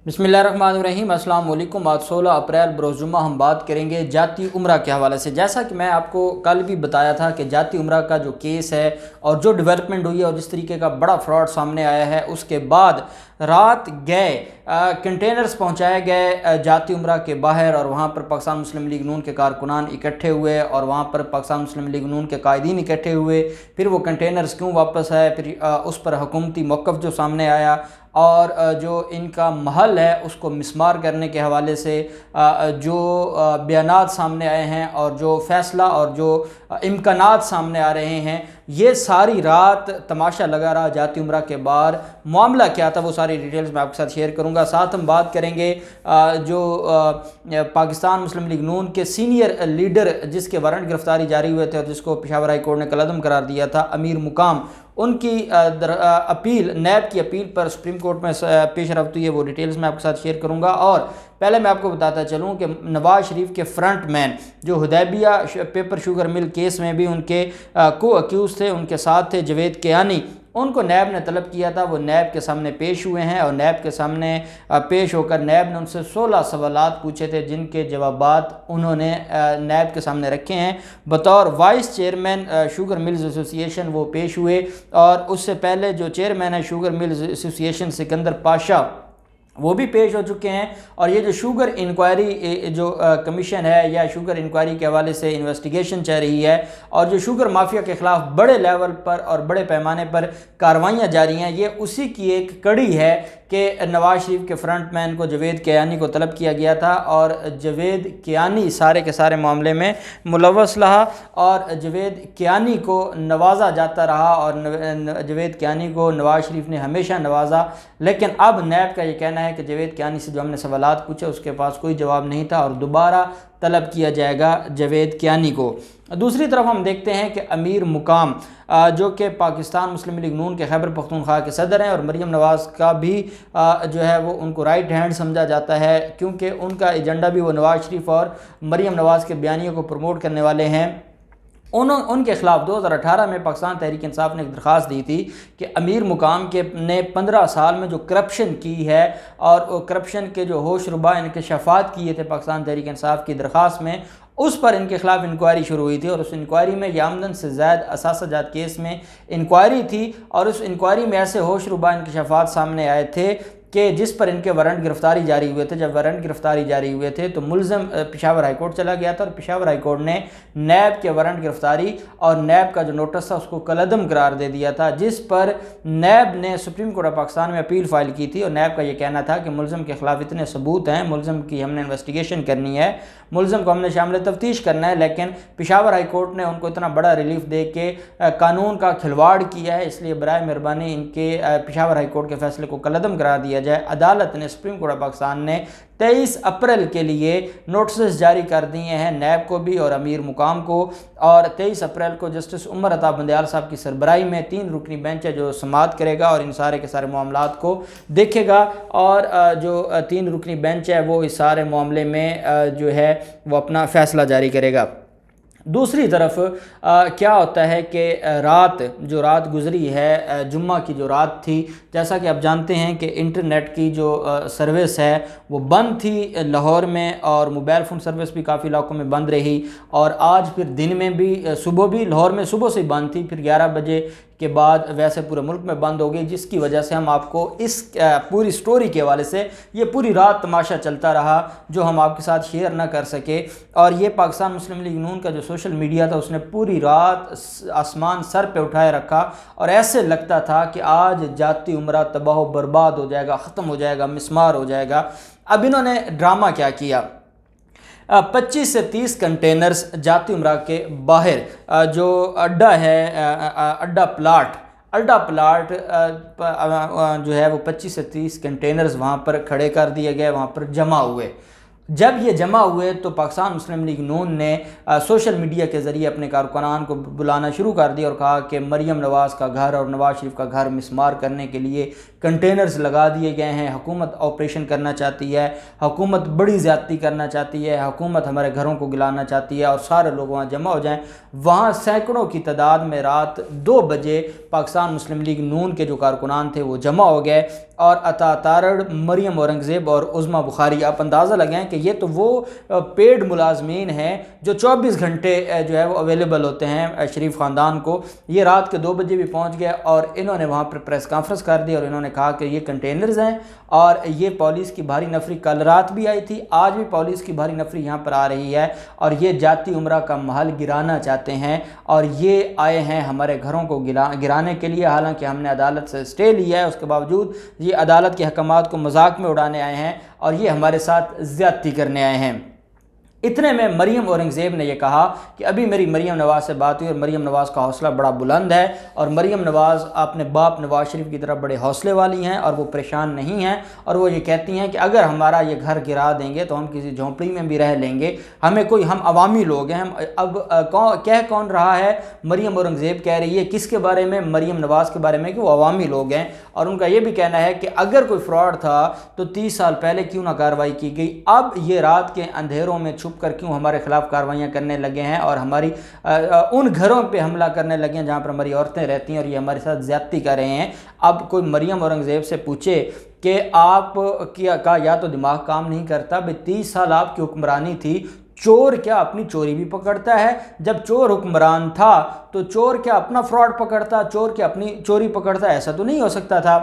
बिस्मिल्लाहिर्रहमानिर्रहीम। अस्सलाम वालेकुम। आज 16 अप्रैल बरोज़ जुम्मा हम बात करेंगे जाती उम्रा के हवाले से। जैसा कि मैं आपको कल भी बताया था कि जाती उम्रा का जो केस है और जो डेवलपमेंट हुई है और जिस तरीके का बड़ा फ्रॉड सामने आया है, उसके बाद रात गए कंटेनर्स पहुंचाए गए जाती उम्रा के बाहर और वहाँ पर पाकिस्तान मुस्लिम लीग नून के कारकुनान इकट्ठे हुए और वहाँ पर पाकिस्तान मुस्लिम लीग नून के कायदीन इकट्ठे हुए। फिर वो कंटेनर्स क्यों वापस आए, फिर उस पर हुकूमती मौक़िफ़ जो सामने आया और जो इनका महल है उसको मिसमार करने के हवाले से जो बयानात सामने आए हैं और जो फ़ैसला और जो इम्कानात सामने आ रहे हैं, ये सारी रात तमाशा लगा रहा जाती उम्रा के बाहर। मामला क्या था वो सारी डिटेल्स मैं आपके साथ शेयर करूंगा। साथ हम बात करेंगे जो पाकिस्तान मुस्लिम लीग नून के सीनियर लीडर जिसके वारंट गिरफ्तारी जारी हुए थे और जिसको पेशावर हाई कोर्ट ने कलअदम करार दिया था, अमीर मुकाम, उनकी अपील, नैब की अपील पर सुप्रीम कोर्ट में पेश रफ्त हुई है। वो डिटेल्स मैं आपके साथ शेयर करूंगा। और पहले मैं आपको बताता चलूं कि नवाज शरीफ के फ्रंट मैन जो Hudaibiya paper sugar mill case में भी उनके को अक्यूज़ थे, उनके साथ थे जावेद कियानी, उनको नैब ने तलब किया था। वो नैब के सामने पेश हुए हैं और नैब के सामने पेश होकर नैब ने उनसे 16 सवालात पूछे थे जिनके जवाबात उन्होंने नैब के सामने रखे हैं। बतौर vice chairman sugar mills association वो पेश हुए और उससे पहले जो चेयरमैन है sugar mills association Sikandar Pasha, वो भी पेश हो चुके हैं। और ये जो शुगर इंक्वायरी जो कमीशन है या शुगर इंक्वायरी के हवाले से इन्वेस्टिगेशन चल रही है और जो शुगर माफिया के ख़िलाफ़ बड़े लेवल पर और बड़े पैमाने पर कार्रवाइयाँ जारी हैं, ये उसी की एक कड़ी है कि नवाज शरीफ के फ्रंट मैन को जावेद कियानी को तलब किया गया था और जावेद कियानी सारे के सारे मामले में मुलव्वस रहा और जावेद कियानी को नवाजा जाता रहा और जावेद कियानी को नवाज शरीफ ने हमेशा नवाजा। लेकिन अब नैब का ये कहना है कि जावेद कियानी से जो हमने सवालात पूछे उसके पास कोई जवाब नहीं था और दोबारा तलब किया जाएगा जावेद कियानी को। दूसरी तरफ हम देखते हैं कि अमीर मुकाम जो कि पाकिस्तान मुस्लिम लीग नून के खैबर पख्तूनख्वा के सदर हैं और मरीम नवाज़ का भी जो है वो उनको राइट हैंड समझा जाता है, क्योंकि उनका एजेंडा भी वो नवाज़ शरीफ और मरीम नवाज़ के बयानियों को प्रमोट करने वाले हैं। उनके ख़िलाफ़ 2018 में पाकिस्तान तहरीक इंसाफ ने एक दरख्वास्त दी थी कि अमीर मुकाम के ने 15 साल में जो करप्शन की है और करप्शन के जो होश रुबा इंकशाफात किए थे पाकिस्तान तहरीक इंसाफ की दरख्वास्त में, उस पर इनके ख़िलाफ़ इंक्वायरी शुरू हुई थी और उस इंक्वायरी में आमदन से ज़ायद असासाजात केस में इंक्वायरी थी और उस इंक्वायरी में ऐसे होश रुबा इंकशाफात सामने आए थे कि जिस पर इनके वारंट गिरफ्तारी जारी हुए थे। जब वारंट गिरफ्तारी जारी हुए थे तो मुल्ज़म पेशावर हाई कोर्ट चला गया था और पेशावर हाई कोर्ट ने नैब के वारंट गिरफ्तारी और नैब का जो नोटिस था उसको कलअदम करार दे दिया था, जिस पर नैब ने सुप्रीम कोर्ट ऑफ पाकिस्तान में अपील फाइल की थी। और नैब का ये कहना था कि मुल्ज़म के ख़िलाफ़ इतने सबूत हैं, मुल्ज़म की हमने इन्वेस्टिगेशन करनी है, मुल्ज़म को हमने शामिल तफ्तीश करना है, लेकिन पेशावर हाई कोर्ट ने उनको इतना बड़ा रिलीफ दे के कानून का खिलवाड़ किया है, इसलिए बराए मेहरबानी इनके पेशावर हाई कोर्ट के फैसले को कलअदम करार दिया जाए। अदालत ने, सुप्रीम कोर्ट ऑफ पाकिस्तान ने 23 अप्रैल के लिए नोटिस जारी कर दिए हैं नैब को भी और अमीर मुकाम को। और 23 अप्रैल को जस्टिस उमर अता बंदयाल साहब की सरबराही में 3 रुकनी बेंच है जो समाअत करेगा और इन सारे के सारे मामलात को देखेगा और जो 3 रुकनी बेंच है वो इस सारे मामले में जो है वो अपना फ़ैसला जारी करेगा। दूसरी तरफ क्या होता है कि रात गुज़री है, जुम्मा की जो रात थी, जैसा कि आप जानते हैं कि इंटरनेट की जो सर्विस है वो बंद थी लाहौर में और मोबाइल फ़ोन सर्विस भी काफ़ी इलाकों में बंद रही और आज फिर दिन में भी, सुबह भी लाहौर में सुबह से ही बंद थी, फिर 11 बजे के बाद वैसे पूरे मुल्क में बंद हो गई, जिसकी वजह से हम आपको इस पूरी स्टोरी के हवाले से ये पूरी रात तमाशा चलता रहा जो हम आपके साथ शेयर ना कर सके। और ये पाकिस्तान मुस्लिम लीग नून का जो सोशल मीडिया था उसने पूरी रात आसमान सर पे उठाए रखा और ऐसे लगता था कि आज जाती उम्रा तबाह बर्बाद हो जाएगा, ख़त्म हो जाएगा, मिसमार हो जाएगा। अब इन्होंने ड्रामा क्या किया, 25 से 30 कंटेनर्स जाती उम्रा के बाहर जो अड्डा है, अड्डा प्लाट जो है वो 25 से 30 कंटेनर्स वहाँ पर खड़े कर दिए गए, वहाँ पर जमा हुए। جب یہ جمع ہوئے تو پاکستان مسلم لیگ نون نے سوشل میڈیا کے ذریعے اپنے کارکنان کو بلانا شروع کر دیا اور کہا کہ مریم نواز کا گھر اور نواز شریف کا گھر مسمار کرنے کے لیے کنٹینرز لگا دیے گئے ہیں، حکومت آپریشن کرنا چاہتی ہے، حکومت بڑی زیادتی کرنا چاہتی ہے، حکومت ہمارے گھروں کو گلانا چاہتی ہے، اور سارے لوگ وہاں جمع ہو جائیں۔ وہاں سینکڑوں کی تعداد میں رات 2 بجے پاکستان مسلم لیگ نون کے جو کارکنان تھے وہ جمع ہو گئے، اور عطا تارڑ، مریم اورنگزیب اور عظمیٰ بخاری، آپ اندازہ لگائیں کہ یہ تو وہ پیڈ ملازمین ہیں جو 24 گھنٹے جو ہے وہ اویلیبل ہوتے ہیں شریف خاندان کو۔ یہ رات کے 2 بجے بھی پہنچ گئے اور انہوں نے وہاں پر پریس کانفرنس کر دی اور انہوں نے کہا کہ یہ کنٹینرز ہیں اور یہ پولیس کی بھاری نفری کل رات بھی آئی تھی، آج بھی پولیس کی بھاری نفری یہاں پر آ رہی ہے، اور یہ جاتی عمرہ کا محل گرانا چاہتے ہیں، اور یہ آئے ہیں ہمارے گھروں کو گرانے کے لیے۔ حالانکہ ہم نے عدالت سے اسٹے لیا ہے، اس کے باوجود یہ عدالت کے احکامات کو مذاق میں اڑانے آئے ہیں اور یہ ہمارے ساتھ زیادتی کرنے آئے ہیں۔ اتنے میں مریم اورنگزیب نے یہ کہا کہ ابھی میری مریم نواز سے بات ہوئی اور مریم نواز کا حوصلہ بڑا بلند ہے، اور مریم نواز اپنے باپ نواز شریف کی طرف بڑے حوصلے والی ہیں اور وہ پریشان نہیں ہیں، اور وہ یہ کہتی ہیں کہ اگر ہمارا یہ گھر گرا دیں گے تو ہم کسی جھونپڑی میں بھی رہ لیں گے، ہم عوامی لوگ ہیں۔ اب کہہ کون رہا ہے؟ مریم اورنگزیب کہہ رہی ہے کس کے بارے میں؟ مریم نواز کے بارے میں، کہ وہ عوامی لوگ ہیں، اور ان کا یہ بھی کہنا ہے کہ اگر کوئی فراڈ تھا تو 30 سال پہلے کیوں نہ کارروائی کی گئی، اب یہ رات کے اندھیروں میں چھپ کر کیوں ہمارے خلاف کارروائیاں کرنے لگے ہیں اور ہماری ان گھروں پہ حملہ کرنے لگے ہیں جہاں پر ہماری عورتیں رہتی ہیں، اور یہ ہمارے ساتھ زیادتی کر رہے ہیں۔ اب کوئی مریم اورنگزیب سے پوچھے کہ آپ کا یا تو دماغ کام نہیں کرتا، 30 سال آپ کی حکمرانی تھی، چور کیا اپنی چوری بھی پکڑتا ہے؟ جب چور حکمران تھا تو چور کیا اپنا فراڈ پکڑتا، چور کیا اپنی چوری پکڑتا؟ ایسا تو نہیں ہو سکتا تھا۔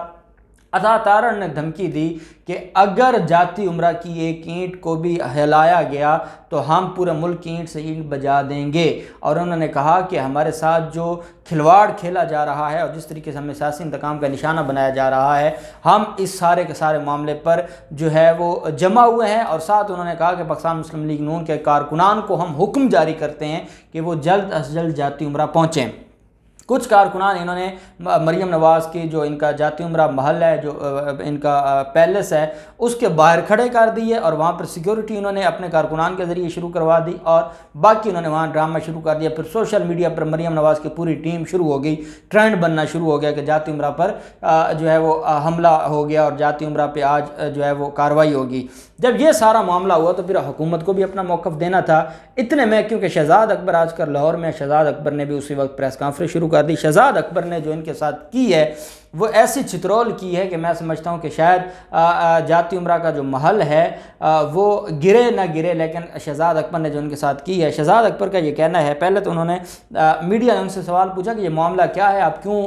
عطا تارڑ نے دھمکی دی کہ اگر جاتی عمرہ کی ایک اینٹ کو بھی ہلایا گیا تو ہم پورے ملک کی اینٹ سے اینٹ بجا دیں گے، اور انہوں نے کہا کہ ہمارے ساتھ جو کھلواڑ کھیلا جا رہا ہے اور جس طریقے سے ہمیں سیاسی انتقام کا نشانہ بنایا جا رہا ہے، ہم اس سارے کے سارے معاملے پر جو ہے وہ جمع ہوئے ہیں، اور ساتھ انہوں نے کہا کہ پاکستان مسلم لیگ نون کے کارکنان کو ہم حکم جاری کرتے ہیں کہ وہ جلد از جلد جاتی عمرہ پہنچیں۔ کچھ کارکنان انہوں نے مریم نواز کی جو ان کا جاتی عمرہ محل ہے، جو ان کا پیلس ہے، اس کے باہر کھڑے کر دیے، اور وہاں پر سیکیورٹی انہوں نے اپنے کارکنان کے ذریعے شروع کروا دی، اور باقی انہوں نے وہاں ڈرامہ شروع کر دیا۔ پھر سوشل میڈیا پر مریم نواز کی پوری ٹیم شروع ہو گئی، ٹرینڈ بننا شروع ہو گیا کہ جاتی عمرہ پر جو ہے وہ حملہ ہو گیا اور جاتی عمرہ پہ آج جو ہے وہ کارروائی ہوگی۔ جب یہ سارا معاملہ ہوا تو پھر حکومت کو بھی اپنا موقف دینا تھا۔ اتنے میں کیونکہ شہزاد اکبر آج کل لاہور میں، شہزاد اکبر نے بھی اسی وقت پریس کانفرنس شروع کر دی۔ شہزاد اکبر نے جو ان کے ساتھ کی ہے وہ ایسی چترول کی ہے کہ میں سمجھتا ہوں کہ شاید جاتی عمرہ کا جو محل ہے وہ گرے نہ گرے، لیکن شہزاد اکبر نے جو ان کے ساتھ کی ہے، شہزاد اکبر کا یہ کہنا ہے، پہلے تو انہوں نے میڈیا نے ان سے سوال پوچھا کہ یہ معاملہ کیا ہے، آپ کیوں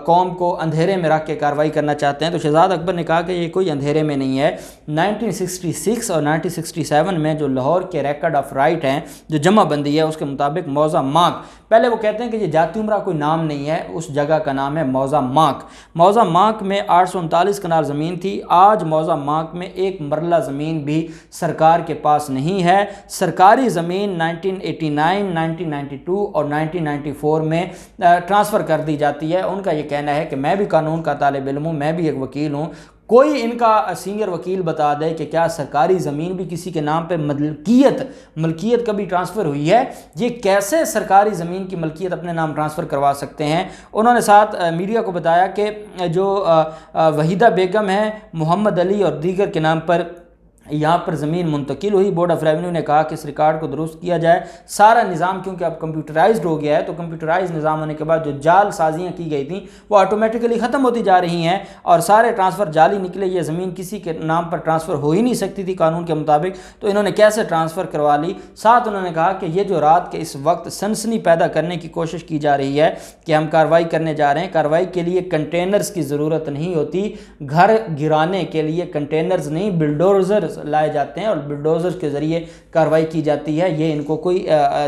قوم کو اندھیرے میں رکھ کے کارروائی کرنا چاہتے ہیں؟ تو شہزاد اکبر نے کہا کہ یہ کوئی اندھیرے میں نہیں ہے۔ 1966 اور 1967 میں جو لاہور کے ریکارڈ آف رائٹ ہیں، جو جمع بندی ہے، اس کے مطابق موضع ماک، پہلے وہ کہتے ہیں کہ یہ جاتی عمرہ کوئی نام نہیں ہے، اس جگہ کا نام ہے موضع ماک۔ موضع ماک میں 839 کنال زمین تھی، آج موضع ماک میں ایک مرلہ زمین بھی سرکار کے پاس نہیں ہے۔ سرکاری زمین 1989، 1992 اور 1994 میں ٹرانسفر کر دی جاتی ہے۔ ان کا یہ کہنا ہے کہ میں بھی قانون کا طالب علم ہوں، میں بھی ایک وکیل ہوں، کوئی ان کا سینئر وکیل بتا دے کہ کیا سرکاری زمین بھی کسی کے نام پہ ملکیت کبھی ٹرانسفر ہوئی ہے؟ یہ کیسے سرکاری زمین کی ملکیت اپنے نام ٹرانسفر کروا سکتے ہیں؟ انہوں نے ساتھ میڈیا کو بتایا کہ جو وحیدہ بیگم ہیں، محمد علی اور دیگر کے نام پر یہاں پر زمین منتقل ہوئی۔ بورڈ آف ریونیو نے کہا کہ اس ریکارڈ کو درست کیا جائے۔ سارا نظام کیونکہ اب کمپیوٹرائزڈ ہو گیا ہے، تو کمپیوٹرائز نظام ہونے کے بعد جو جعل سازیاں کی گئی تھیں وہ آٹومیٹیکلی ختم ہوتی جا رہی ہیں اور سارے ٹرانسفر جعلی نکلے۔ یہ زمین کسی کے نام پر ٹرانسفر ہو ہی نہیں سکتی تھی قانون کے مطابق، تو انہوں نے کیسے ٹرانسفر کروا لی؟ ساتھ انہوں نے کہا کہ یہ جو رات کے اس وقت سنسنی پیدا کرنے کی کوشش کی جا رہی ہے کہ ہم کارروائی کرنے جا رہے ہیں، کارروائی کے لیے کنٹینرز کی ضرورت نہیں ہوتی، گھر گرانے کے لیے کنٹینرز نہیں، بلڈوزرز لائے جاتے ہیں اور بلڈوزر کے ذریعے کارروائی کی جاتی ہے۔ یہ ان کو کوئی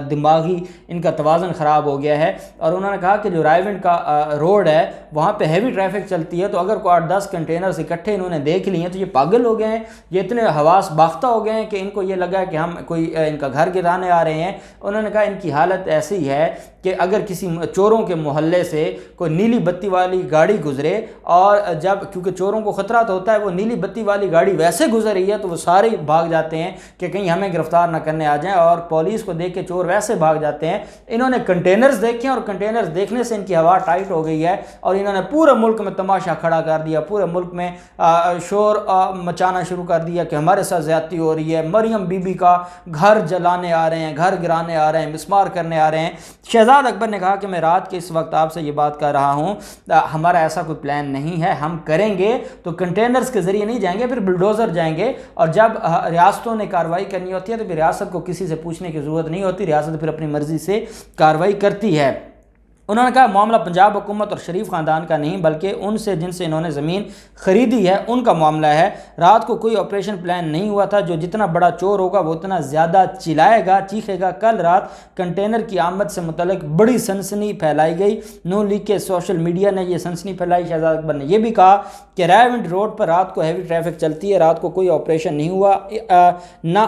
دماغی ان کا توازن خراب ہو گیا ہے۔ اور انہوں نے کہا کہ جو رائیونڈ کا روڈ ہے وہاں پہ ہیوی ٹریفک چلتی ہے، تو اگر کوئی 8-10 کنٹینرز اکٹھے انہوں نے دیکھ لیے ہیں تو یہ پاگل ہو گئے ہیں، یہ اتنے حواس باختہ ہو گئے ہیں کہ ان کو یہ لگا کہ ہم کوئی ان کا گھر گرانے آ رہے ہیں۔ انہوں نے کہا ان کی حالت ایسی ہے کہ اگر کسی چوروں کے محلے سے کوئی نیلی بتی والی گاڑی گزرے، اور جب کیونکہ چوروں کو خطرہ تو ہوتا ہے، وہ نیلی بتی والی گاڑی ویسے گزر رہی ہے تو وہ سارے भाग जाते हैं कि कहीं हमें गिरफ्तार ना करने आ जाएं, और पुलिस को देख के चोर वैसे भाग जाते हैं. इन्होंने कंटेनर्स देखे और कंटेनर्स देखने से इनकी हवा टाइट हो गई है और इन्होंने पूरे मुल्क में तमाशा खड़ा कर दिया, पूरे मुल्क में शोर मचाना शुरू कर दिया कि हमारे साथ ज़्यादती हो रही है, मरियम बीबी का घर जलाने आ रहे हैं, घर गिराने आ रहे हैं, मिसमार करने आ रहे हैं. शहजाद अकबर ने कहा कि मैं रात के इस वक्त आपसे ये बात कर रहा हूँ, हमारा ऐसा कोई प्लान नहीं है, हम करेंगे तो कंटेनर्स के ज़रिए नहीं जाएंगे, फिर बुलडोज़र जाएंगे, और जब रियासतों ने कार्रवाई करनी होती है तो फिर रियासत को किसी से पूछने की ज़रूरत नहीं होती, रियासत फिर अपनी मर्ज़ी से कार्रवाई करती है. उन्होंने कहा मामला पंजाब हुकूमत और शरीफ ख़ानदान का नहीं बल्कि उनसे जिनसे इन्होंने ज़मीन ख़रीदी है उनका मामला है. रात को कोई ऑपरेशन प्लान नहीं हुआ था, जो जितना बड़ा चोर होगा वो उतना ज़्यादा चिल्लाएगा, चीखेगा. कल रात कंटेनर की आमद से मुतल्लिक बड़ी सनसनी फैलाई गई. नून लीग के सोशल मीडिया ने यह सनसनी फैलाई. शहजाद अकबर ने यह भी कहा कि रायविंड रोड पर रात को हैवी ट्रैफिक चलती है, रात को कोई ऑपरेशन नहीं हुआ, ना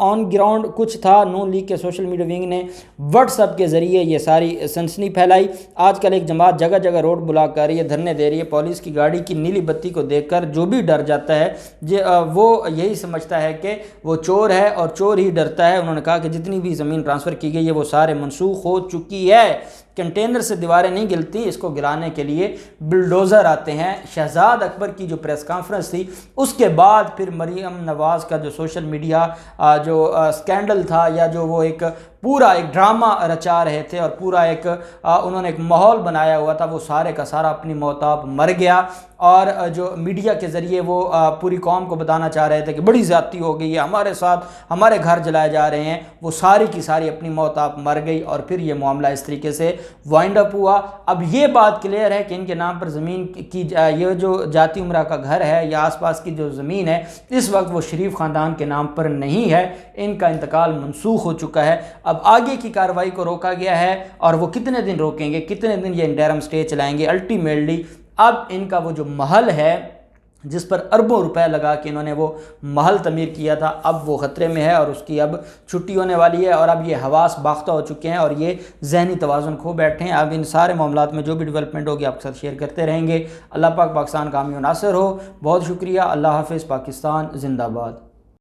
ऑन ग्राउंड कुछ था. नून लीग के सोशल मीडिया विंग ने व्हाट्सएप के ज़रिए ये सारी सनसनी फैलाई. आजकल एक जमात जगह जगह रोड ब्लॉक कर रही है, धरने दे रही है. पुलिस की गाड़ी की नीली बत्ती को देखकर जो भी डर जाता है वो यही समझता है कि वो चोर है और चोर ही डरता है. उन्होंने कहा कि जितनी भी ज़मीन ट्रांसफ़र की गई है वो सारे मनसूख हो चुकी है. कंटेनर से दीवारें नहीं गिरती, इसको गिराने के लिए बुलडोज़र आते हैं. शहजाद अकबर की जो प्रेस कॉन्फ्रेंस थी उसके बाद फिर मरीम नवाज़ का जो सोशल मीडिया जो स्कैंडल था, या जो वो एक पूरा एक ड्रामा रचा रहे थे और पूरा एक उन्होंने एक माहौल बनाया हुआ था, वो सारे का सारा अपनी मौताब मर गया. और जो मीडिया के ज़रिए वो पूरी कौम को बताना चाह रहे थे कि बड़ी ज़्यादती हो गई है, हमारे साथ हमारे घर जलाए जा रहे हैं, वो सारी की सारी अपनी मौताब मर गई. और फिर ये मामला इस तरीके से वाइंड अप हुआ. अब ये बात क्लियर है कि इनके नाम पर ज़मीन की ये जो जाती उमरा का घर है या आसपास की जो ज़मीन है इस वक्त वो शरीफ ख़ानदान के नाम पर नहीं है, इनका इंतकाल मनसूख हो चुका है. अब आगे की कार्रवाई को रोका गया है, और वो कितने दिन रोकेंगे, कितने दिन ये इंटरिम स्टे चलाएंगे. अल्टीमेटली अब इनका वो जो महल है जिस पर अरबों रुपए लगा के इन्होंने वो महल तमीर किया था, अब वो ख़तरे में है और उसकी अब छुट्टी होने वाली है. और अब ये हवास बाख्ता हो चुके हैं और ये जहनी तवाज़ुन खो बैठे हैं. अब इन सारे मामलात में जो भी डेवलपमेंट होगी आपके साथ शेयर करते रहेंगे. अल्लाह पाक पाकिस्तान कामयाब नासिर हो. बहुत शुक्रिया. अल्लाह हाफ़िज़. पाकिस्तान जिंदाबाद.